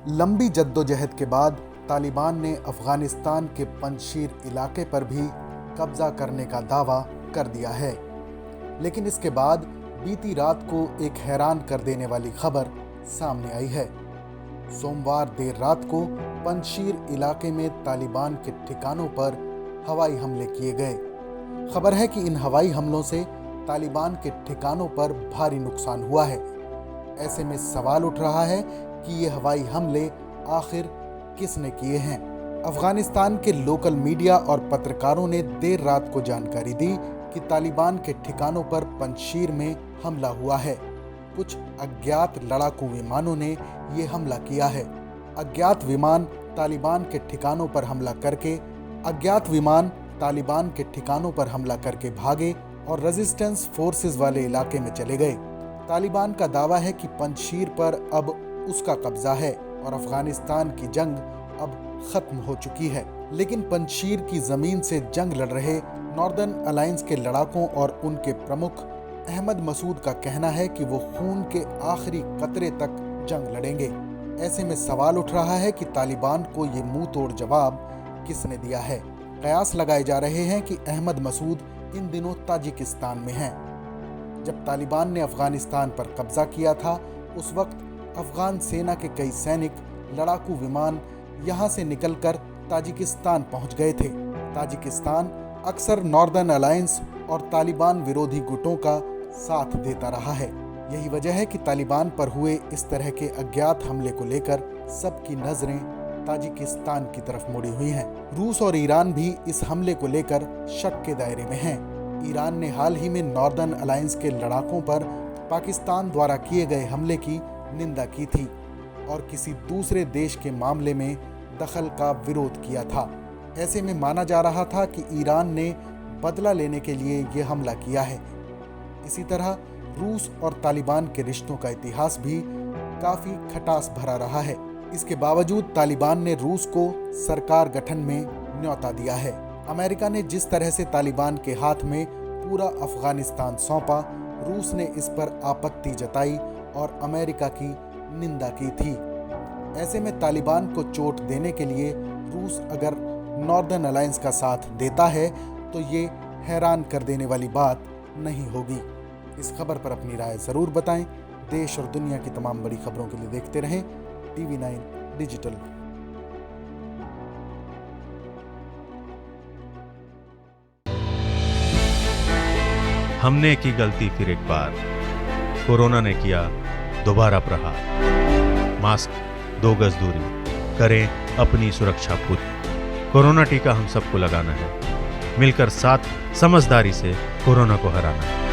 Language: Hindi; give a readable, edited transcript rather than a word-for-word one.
लंबी जद्दोजहद के बाद तालिबान ने अफगानिस्तान के पंजशीर इलाके पर भी कब्जा करने का दावा कर दिया है। लेकिन इसके बाद बीती रात को एक हैरान कर देने वाली खबर सामने आई है। सोमवार देर रात को पंजशीर इलाके में तालिबान के ठिकानों पर हवाई हमले किए गए। खबर है कि इन हवाई हमलों से तालिबान के ठिकानों पर भारी नुकसान हुआ है। ऐसे में सवाल उठ रहा है कि ये हवाई हमले आखिर किसने किए हैं। अफगानिस्तान के लोकल मीडिया और पत्रकारों ने देर रात को जानकारी दी कि तालिबान के ठिकानों पर पंजशीर में हमला हुआ है। कुछ अज्ञात लड़ाकू विमानों ने ये हमला किया है। अज्ञात विमान तालिबान के ठिकानों पर हमला करके भागे और रेजिस्टेंस फोर्सेस वाले इलाके में चले गए। तालिबान का दावा है कि पंजशीर पर अब उसका कब्जा है और अफगानिस्तान की जंग अब खत्म हो चुकी है। लेकिन पंजशीर की जमीन से जंग लड़ रहे नॉर्दर्न अलायंस के लड़ाकों और उनके प्रमुख अहमद मसूद का कहना है कि वो खून के आखिरी कतरे तक जंग लड़ेंगे। ऐसे में सवाल उठ रहा है कि तालिबान को ये मुंह तोड़ जवाब किसने दिया है। कयास लगाए जा रहे हैं कि अहमद मसूद इन दिनों ताजिकिस्तान में हैं। जब तालिबान ने अफगानिस्तान पर कब्जा किया था उस वक्त अफगान सेना के कई सैनिक लड़ाकू विमान यहाँ से निकलकर ताजिकिस्तान पहुँच गए थे। ताजिकिस्तान अक्सर नॉर्दर्न अलायंस और तालिबान विरोधी गुटों का साथ देता रहा है। यही वजह है कि तालिबान पर हुए इस तरह के अज्ञात हमले को लेकर सबकी नजरें ताजिकिस्तान की तरफ मुड़ी हुई हैं। रूस और ईरान भी इस हमले को लेकर शक के दायरे में हैं। ईरान ने हाल ही में नॉर्दर्न अलायंस के लड़ाकों पर पाकिस्तान द्वारा किए गए हमले की निंदा की थी और किसी दूसरे देश के मामले में दखल का विरोध किया था। ऐसे में माना जा रहा था कि ईरान ने बदला लेने के लिए ये हमला किया है। इसी तरह रूस और तालिबान के रिश्तों का इतिहास भी काफी खटास भरा रहा है। इसके बावजूद तालिबान ने रूस को सरकार गठन में न्योता दिया है। अमेरिका ने जिस तरह से तालिबान के हाथ में पूरा अफगानिस्तान सौंपा, रूस ने इस पर आपत्ति जताई और अमेरिका की निंदा की थी। ऐसे में तालिबान को चोट देने के लिए रूस अगर नॉर्दर्न अलायंस का साथ देता है तो ये हैरान कर देने वाली बात नहीं होगी। इस खबर पर अपनी राय ज़रूर बताएं। देश और दुनिया की तमाम बड़ी खबरों के लिए देखते रहें TV9 डिजिटल। हमने की गलती फिर एक बार, कोरोना ने किया दोबारा प्रहार। मास्क, 2 गज दूरी, करें अपनी सुरक्षा खुद। कोरोना टीका हम सबको लगाना है। मिलकर साथ समझदारी से कोरोना को हराना है।